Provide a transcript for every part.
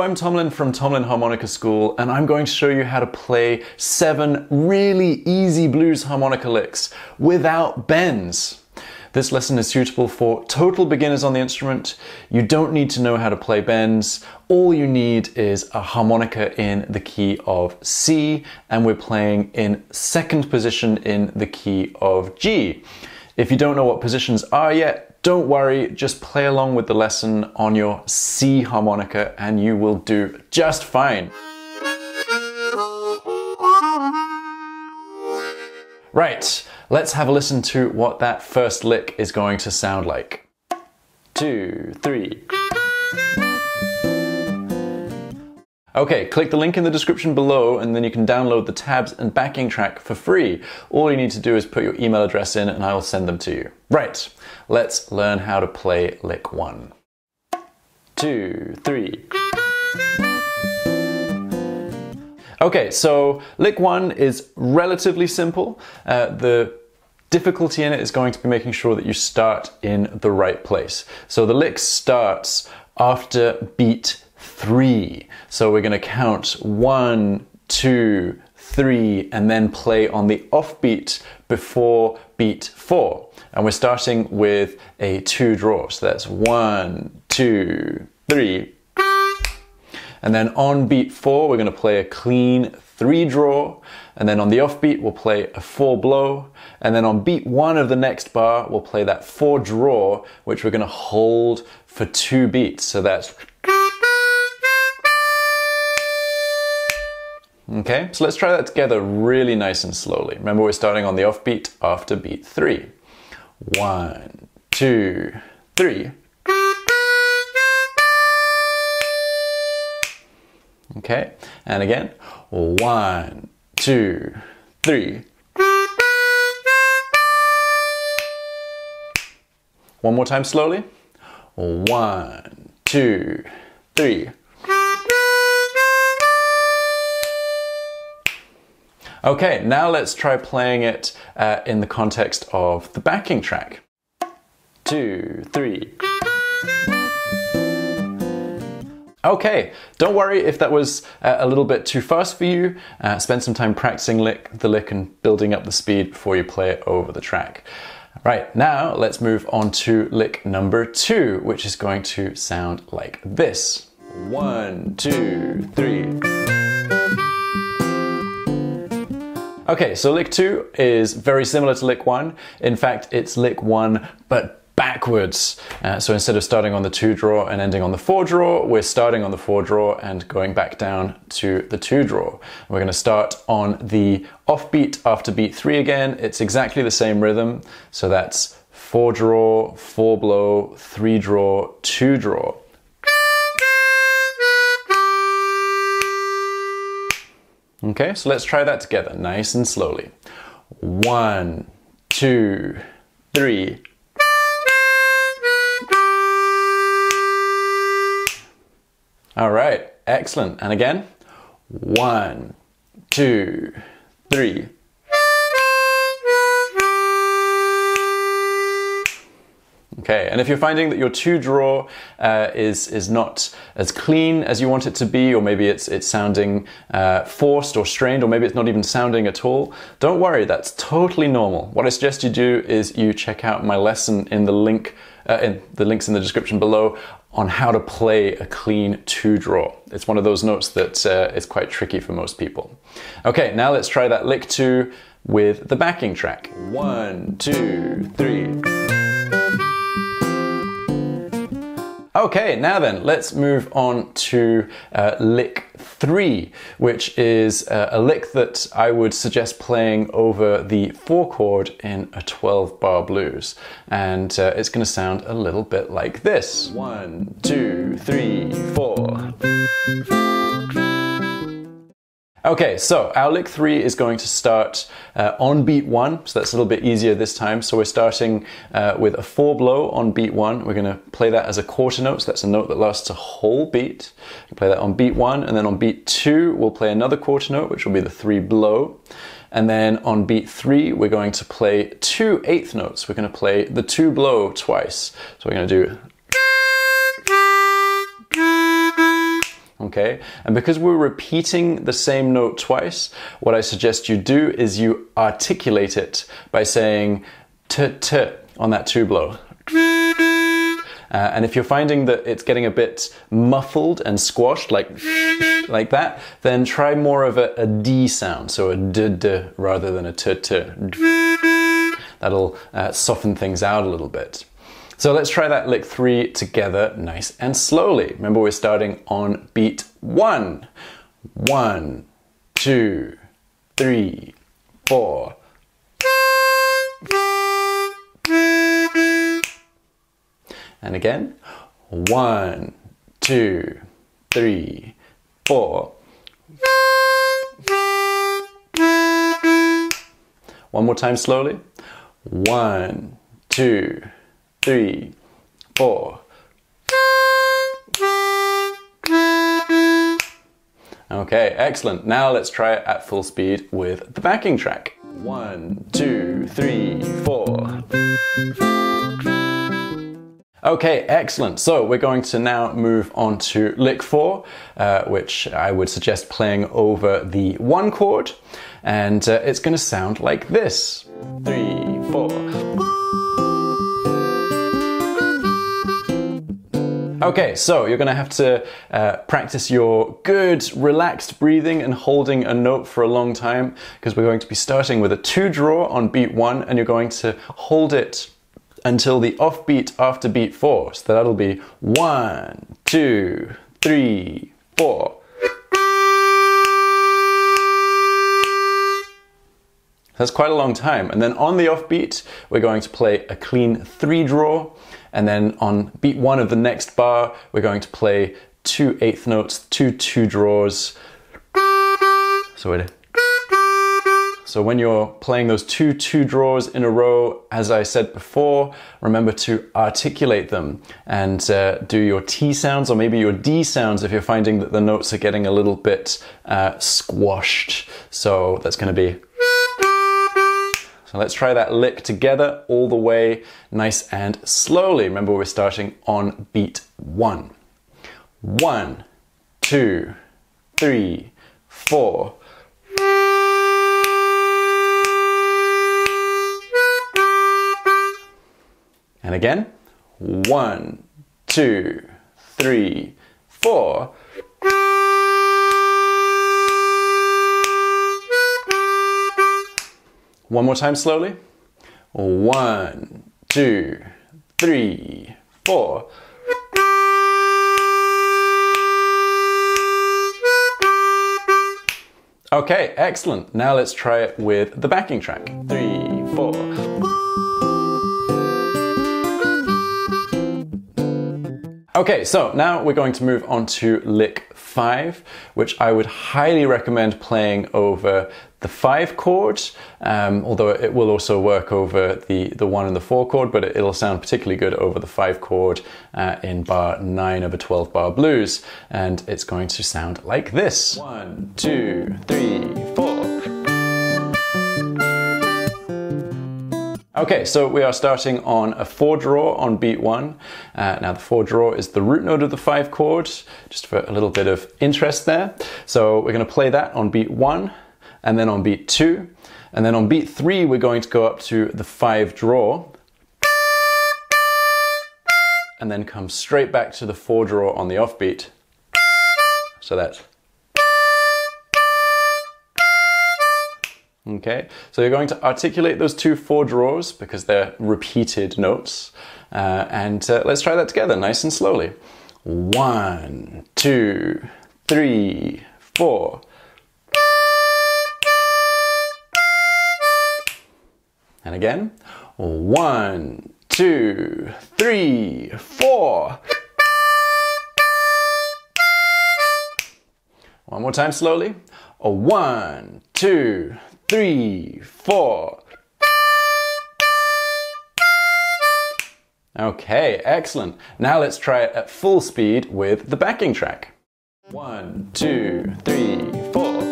I'm Tomlin from Tomlin Harmonica School, and I'm going to show you how to play 7 really easy blues harmonica licks without bends. This lesson is suitable for total beginners on the instrument. You don't need to know how to play bends. All you need is a harmonica in the key of C, and we're playing in 2nd position in the key of G. If you don't know what positions are yet, don't worry, just play along with the lesson on your C harmonica and you will do just fine. Right, let's have a listen to what that first lick is going to sound like. 2, 3. Okay, click the link in the description below and then you can download the tabs and backing track for free. All you need to do is put your email address in and I will send them to you. Right, let's learn how to play lick 1. 2, 3. Okay, so lick 1 is relatively simple. The difficulty in it is going to be making sure that you start in the right place. So the lick starts after beat 3. So we're going to count 1, 2, 3, and then play on the offbeat before beat 4. And we're starting with a 2 draw. So that's 1, 2, 3. And then on beat 4, we're going to play a clean 3 draw. And then on the offbeat, we'll play a 4 blow. And then on beat 1 of the next bar, we'll play that 4 draw, which we're going to hold for 2 beats. So that's... Okay, so let's try that together really nice and slowly. Remember, we're starting on the offbeat after beat 3. 1, 2, 3. Okay, and again, 1, 2, 3. One more time slowly. 1, 2, 3. Okay, now let's try playing it in the context of the backing track. 2, 3. Okay, don't worry if that was a little bit too fast for you. Spend some time practicing the lick and building up the speed before you play it over the track. Right, now let's move on to lick number 2, which is going to sound like this. 1, 2, 3. Okay, so lick 2 is very similar to lick 1. In fact, it's lick 1, but backwards. So instead of starting on the 2 draw and ending on the 4 draw, we're starting on the 4 draw and going back down to the 2 draw. We're going to start on the offbeat after beat 3 again. It's exactly the same rhythm. So that's 4 draw, 4 blow, 3 draw, 2 draw. Okay, so let's try that together, nice and slowly. 1, 2, 3. All right, excellent. And again, 1, 2, 3. Okay, and if you're finding that your 2 draw is not as clean as you want it to be, or maybe it's sounding forced or strained, or maybe it's not even sounding at all, don't worry, that's totally normal. What I suggest you do is you check out my lesson in the links in the description below on how to play a clean 2 draw. It's one of those notes that is quite tricky for most people. Okay, now let's try that lick 2 with the backing track. 1, 2, 3. Okay, now then, let's move on to lick 3, which is a lick that I would suggest playing over the 4 chord in a 12-bar blues. And it's going to sound a little bit like this. 1, 2, 3, 4. Okay, so our lick 3 is going to start on beat 1, so that's a little bit easier this time. So we're starting with a 4 blow on beat 1. We're going to play that as a quarter note, so that's a note that lasts a whole beat. You play that on beat 1, and then on beat 2 we'll play another quarter note, which will be the 3 blow. And then on beat 3 we're going to play 2 8th notes. We're going to play the 2 blow twice. So we're going to do... okay? And because we're repeating the same note twice, what I suggest you do is you articulate it by saying t-t on that two blow. And if you're finding that it's getting a bit muffled and squashed like that, then try more of a D sound, so a d-d rather than a t-t. That'll soften things out a little bit. So let's try that lick 3 together nice and slowly. Remember, we're starting on beat 1. 1, 2, 3, 4. And again, 1, 2, 3, 4. One more time slowly. 1, 2, 3, 4. Okay, excellent. Now let's try it at full speed with the backing track. 1, 2, 3, 4. Okay, excellent. So we're going to now move on to lick 4, which I would suggest playing over the 1 chord, and it's going to sound like this. 3, 4. Okay, so you're going to have to practice your good, relaxed breathing and holding a note for a long time, because we're going to be starting with a 2 draw on beat 1, and you're going to hold it until the off beat after beat 4. So that'll be 1, 2, 3, 4. That's quite a long time. And then on the off beat, we're going to play a clean 3 draw. And then on beat 1 of the next bar, we're going to play 2 eighth notes, 2 2 draws. So when you're playing those 2 2 draws in a row, as I said before, remember to articulate them and do your T sounds or maybe your D sounds if you're finding that the notes are getting a little bit squashed. So that's going to be... So let's try that lick together all the way, nice and slowly. Remember, we're starting on beat 1. 1, 2, 3, 4. And again, 1, 2, 3, 4. One more time slowly. 1, 2, 3, 4. Okay, excellent. Now let's try it with the backing track. 3, 4. Okay, so now we're going to move on to lick 5, which I would highly recommend playing over the 5 chord, although it will also work over the 1 and the 4 chord, but it'll sound particularly good over the 5 chord in bar 9 of a 12 bar blues, and it's going to sound like this. 1, 2, 3, 4. Okay, so we are starting on a 4 draw on beat 1. Now the 4 draw is the root note of the 5 chord, just for a little bit of interest there. So we're going to play that on beat 1, and then on beat 2, and then on beat 3 we're going to go up to the 5 draw, and then come straight back to the 4 draw on the off beat. So that's... Okay, so you're going to articulate those 2 4 draws because they're repeated notes. And let's try that together nice and slowly. 1, 2, 3, 4. And again. 1, 2, 3, 4. One more time slowly. 1, 2, 3, 4. Okay, excellent. Now let's try it at full speed with the backing track. 1, 2, 3, 4.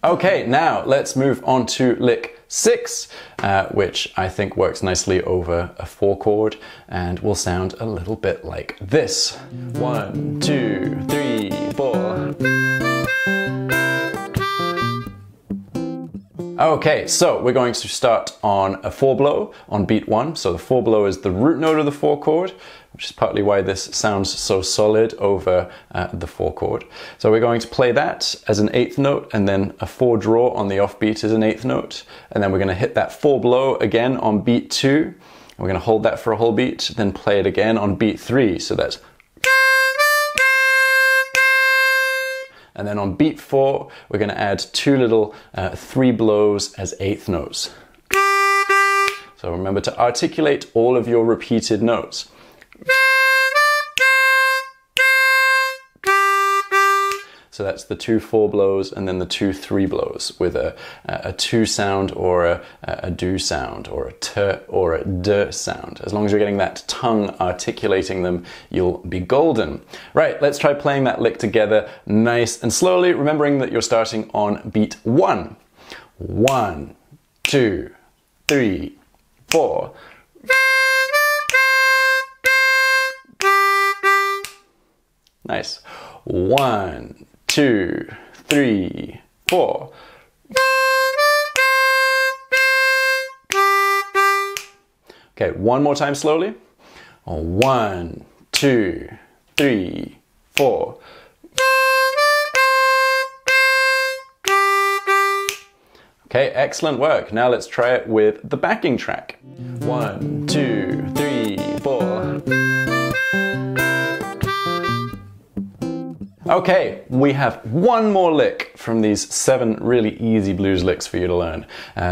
Okay, now let's move on to lick 6, which I think works nicely over a 4 chord and will sound a little bit like this. 1, 2, 3, 4. Okay, so we're going to start on a 4 blow on beat 1. So the 4 blow is the root note of the 4 chord, which is partly why this sounds so solid over the 4 chord. So we're going to play that as an 8th note, and then a 4 draw on the offbeat as an 8th note. And then we're going to hit that 4 blow again on beat 2. We're going to hold that for a whole beat, then play it again on beat 3. So that's... And then on beat 4, we're going to add 2 little 3 blows as 8th notes. So remember to articulate all of your repeated notes. So that's the 2 4 blows and then the 2 3 blows with a 2 sound or a do sound or a t or a d sound. As long as you're getting that tongue articulating them, you'll be golden. Right, let's try playing that lick together nice and slowly, remembering that you're starting on beat 1. 1, 2, 3, 4. Nice. 1, 2, 3, 4. Okay, one more time slowly. 1, 2, 3, 4. Okay, excellent work. Now let's try it with the backing track. 1, 2, 3, 4. Okay, we have one more lick from these 7 really easy blues licks for you to learn,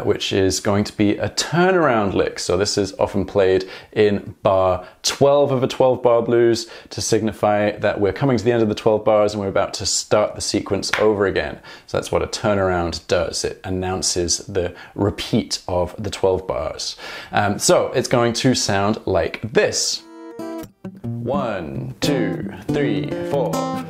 which is going to be a turnaround lick. So this is often played in bar 12 of a 12-bar blues to signify that we're coming to the end of the 12 bars and we're about to start the sequence over again. So that's what a turnaround does. It announces the repeat of the 12 bars. So it's going to sound like this. 1, 2, 3, 4.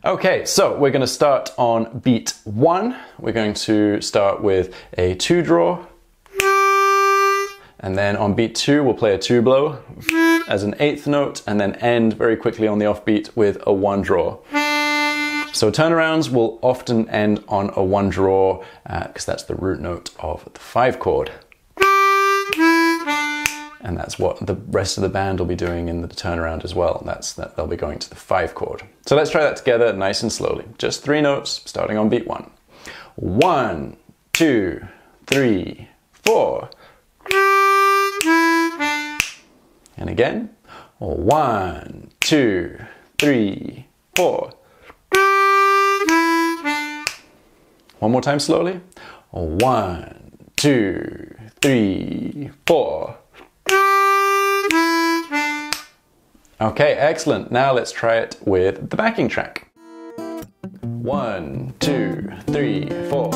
Okay, so we're going to start on beat 1. We're going to start with a 2 draw. And then on beat 2, we'll play a 2 blow as an 8th note, and then end very quickly on the offbeat with a 1 draw. So turnarounds will often end on a 1 draw, because that's the root note of the 5 chord. And that's what the rest of the band will be doing in the turnaround as well. They'll be going to the 5 chord. So let's try that together nice and slowly. Just 3 notes, starting on beat 1. 1, 2, 3, 4. And again. 1, 2, 3, 4. One more time slowly. 1, 2, 3, 4. Okay, excellent. Now let's try it with the backing track. 1, 2, 3, 4.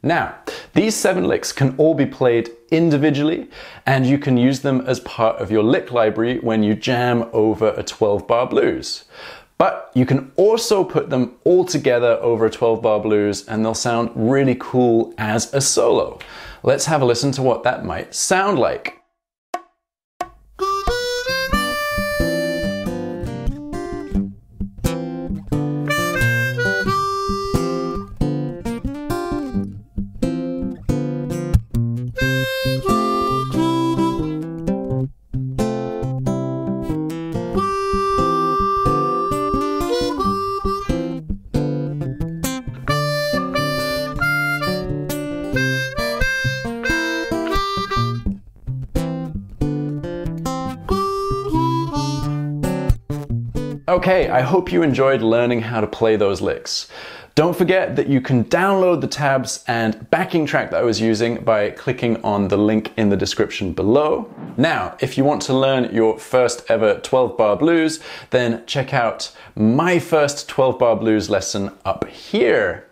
Now, these 7 licks can all be played individually, and you can use them as part of your lick library when you jam over a 12-bar blues. But you can also put them all together over a 12-bar blues, and they'll sound really cool as a solo. Let's have a listen to what that might sound like. Okay, I hope you enjoyed learning how to play those licks. Don't forget that you can download the tabs and backing track that I was using by clicking on the link in the description below. Now, if you want to learn your first ever 12-bar blues, then check out my first 12-bar blues lesson up here.